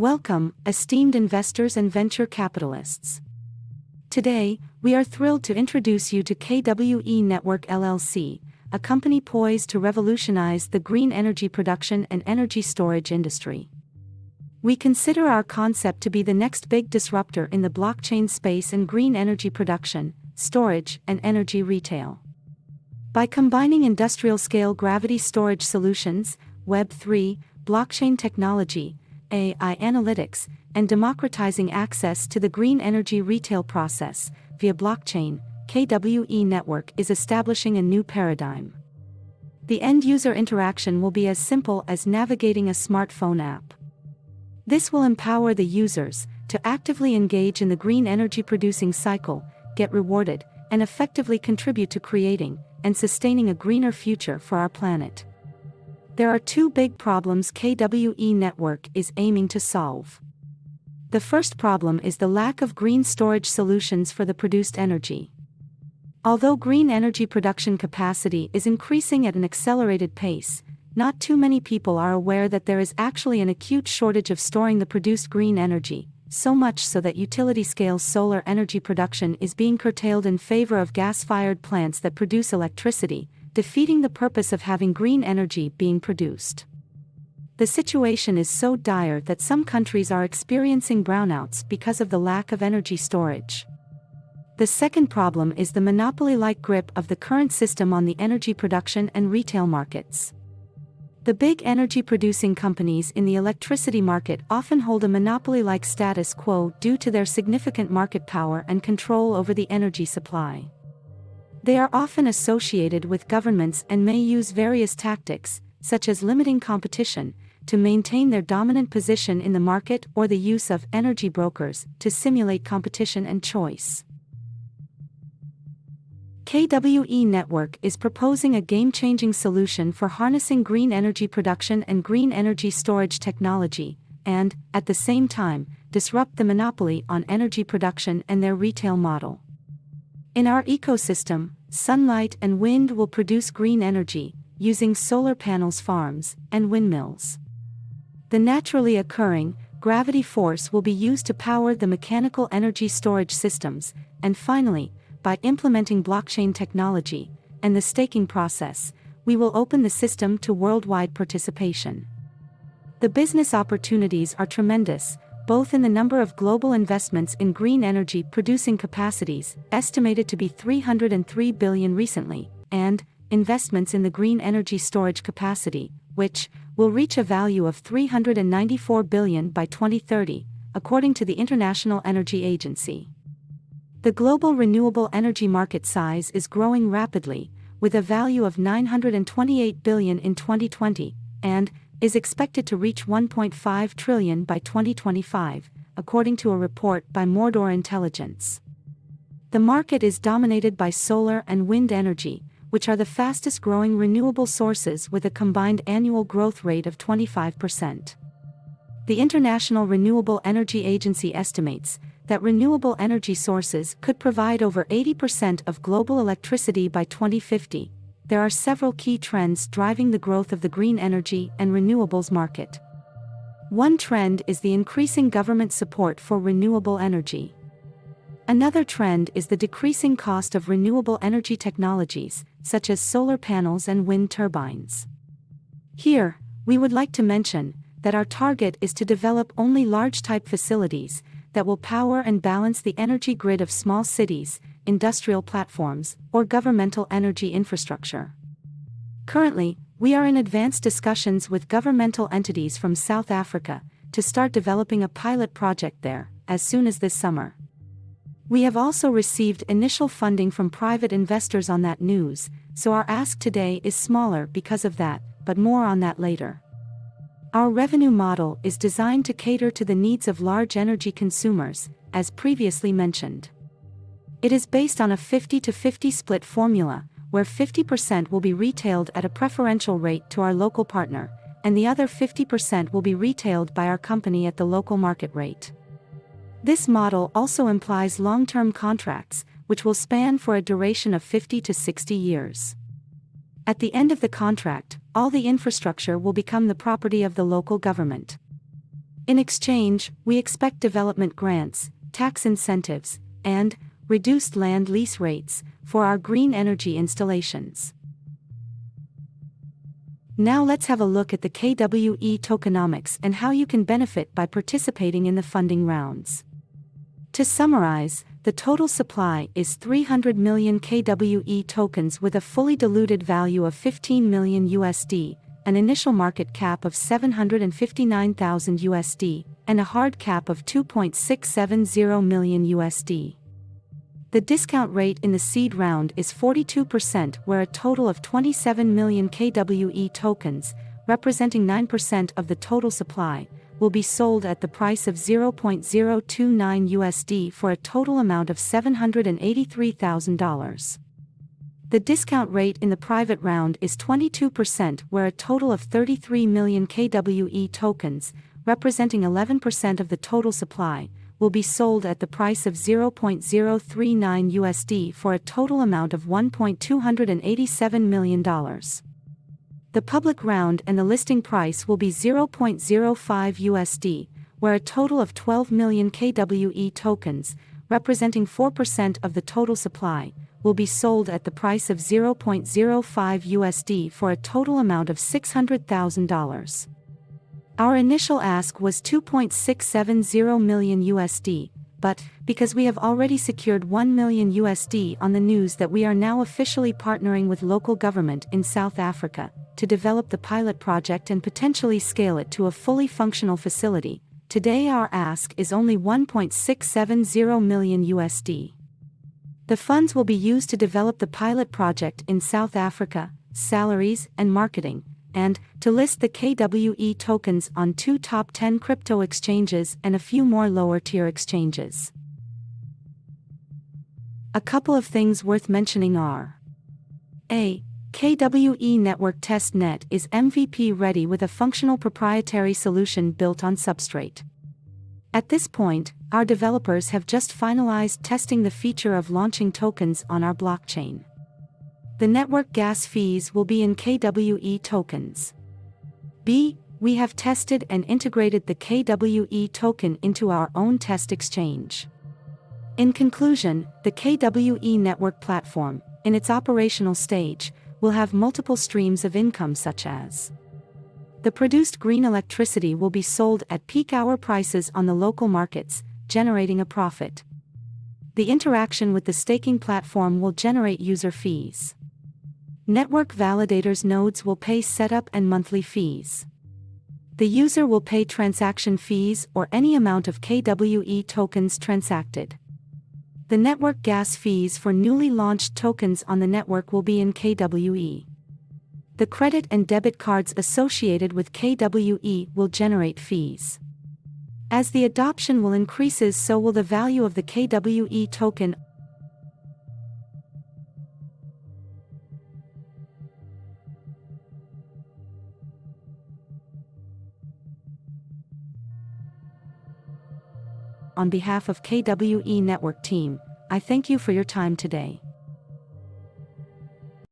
Welcome, esteemed investors and venture capitalists. Today, we are thrilled to introduce you to KWE Network LLC, a company poised to revolutionize the green energy production and energy storage industry. We consider our concept to be the next big disruptor in the blockchain space in green energy production, storage, and energy retail. By combining industrial-scale gravity storage solutions, Web3, blockchain technology, AI analytics, and democratizing access to the green energy retail process via blockchain, KWE Network is establishing a new paradigm. The end-user interaction will be as simple as navigating a smartphone app. This will empower the users to actively engage in the green energy producing cycle, get rewarded, and effectively contribute to creating and sustaining a greener future for our planet. There are two big problems KWE Network is aiming to solve. The first problem is the lack of green storage solutions for the produced energy. Although green energy production capacity is increasing at an accelerated pace, not too many people are aware that there is actually an acute shortage of storing the produced green energy, so much so that utility-scale solar energy production is being curtailed in favor of gas-fired plants that produce electricity, defeating the purpose of having green energy being produced. The situation is so dire that some countries are experiencing brownouts because of the lack of energy storage. The second problem is the monopoly-like grip of the current system on the energy production and retail markets. The big energy-producing companies in the electricity market often hold a monopoly-like status quo due to their significant market power and control over the energy supply. They are often associated with governments and may use various tactics, such as limiting competition, to maintain their dominant position in the market or the use of energy brokers to simulate competition and choice. KWE Network is proposing a game-changing solution for harnessing green energy production and green energy storage technology, and, at the same time, disrupt the monopoly on energy production and their retail model. In our ecosystem, sunlight and wind will produce green energy, using solar panels farms and windmills. The naturally occurring gravity force will be used to power the mechanical energy storage systems, and finally, by implementing blockchain technology and the staking process, we will open the system to worldwide participation. The business opportunities are tremendous, both in the number of global investments in green energy producing capacities, estimated to be 303 billion recently, and investments in the green energy storage capacity, which will reach a value of 394 billion by 2030, according to the International Energy Agency. The global renewable energy market size is growing rapidly, with a value of 928 billion in 2020, and is expected to reach 1.5 trillion by 2025, according to a report by Mordor Intelligence. The market is dominated by solar and wind energy, which are the fastest-growing renewable sources with a combined annual growth rate of 25%. The International Renewable Energy Agency estimates that renewable energy sources could provide over 80% of global electricity by 2050. There are several key trends driving the growth of the green energy and renewables market. One trend is the increasing government support for renewable energy. Another trend is the decreasing cost of renewable energy technologies, such as solar panels and wind turbines. Here, we would like to mention that our target is to develop only large-type facilities that will power and balance the energy grid of small cities, industrial platforms, or governmental energy infrastructure. Currently, we are in advanced discussions with governmental entities from South Africa to start developing a pilot project there, as soon as this summer. We have also received initial funding from private investors on that news, so our ask today is smaller because of that, but more on that later. Our revenue model is designed to cater to the needs of large energy consumers, as previously mentioned. It is based on a 50-50 split formula, where 50% will be retailed at a preferential rate to our local partner, and the other 50% will be retailed by our company at the local market rate. This model also implies long-term contracts, which will span for a duration of 50 to 60 years. At the end of the contract, all the infrastructure will become the property of the local government. In exchange, we expect development grants, tax incentives, and reduced land lease rates for our green energy installations. Now let's have a look at the KWE tokenomics and how you can benefit by participating in the funding rounds. To summarize, the total supply is 300 million KWE tokens with a fully diluted value of $15 million USD, an initial market cap of $759,000 USD, and a hard cap of $2.670 million USD. The discount rate in the seed round is 42%, where a total of 27 million KWE tokens, representing 9% of the total supply, will be sold at the price of $0.029 USD for a total amount of $783,000. The discount rate in the private round is 22%, where a total of 33 million KWE tokens, representing 11% of the total supply, will be sold at the price of $0.039 USD for a total amount of $1.287 million. The public round and the listing price will be $0.05 USD, where a total of 12 million KWE tokens, representing 4% of the total supply, will be sold at the price of $0.05 USD for a total amount of $600,000. Our initial ask was $2.670 million USD, but, because we have already secured $1 million USD on the news that we are now officially partnering with local government in South Africa, to develop the pilot project and potentially scale it to a fully functional facility, today our ask is only $1.670 million USD. The funds will be used to develop the pilot project in South Africa, salaries and marketing, and to list the KWE tokens on 2 top 10 crypto exchanges and a few more lower-tier exchanges. A couple of things worth mentioning are: A. KWE Network Testnet is MVP ready with a functional proprietary solution built on Substrate. At this point, our developers have just finalized testing the feature of launching tokens on our blockchain. The network gas fees will be in KWE tokens. B. We have tested and integrated the KWE token into our own test exchange. In conclusion, the KWE network platform, in its operational stage, will have multiple streams of income such as: the produced green electricity will be sold at peak hour prices on the local markets, generating a profit. The interaction with the staking platform will generate user fees. Network validators nodes will pay setup and monthly fees. The user will pay transaction fees or any amount of KWE tokens transacted. The network gas fees for newly launched tokens on the network will be in KWE. The credit and debit cards associated with KWE will generate fees. As the adoption will increases, so will the value of the KWE token. On behalf of KWE Network team, I thank you for your time today.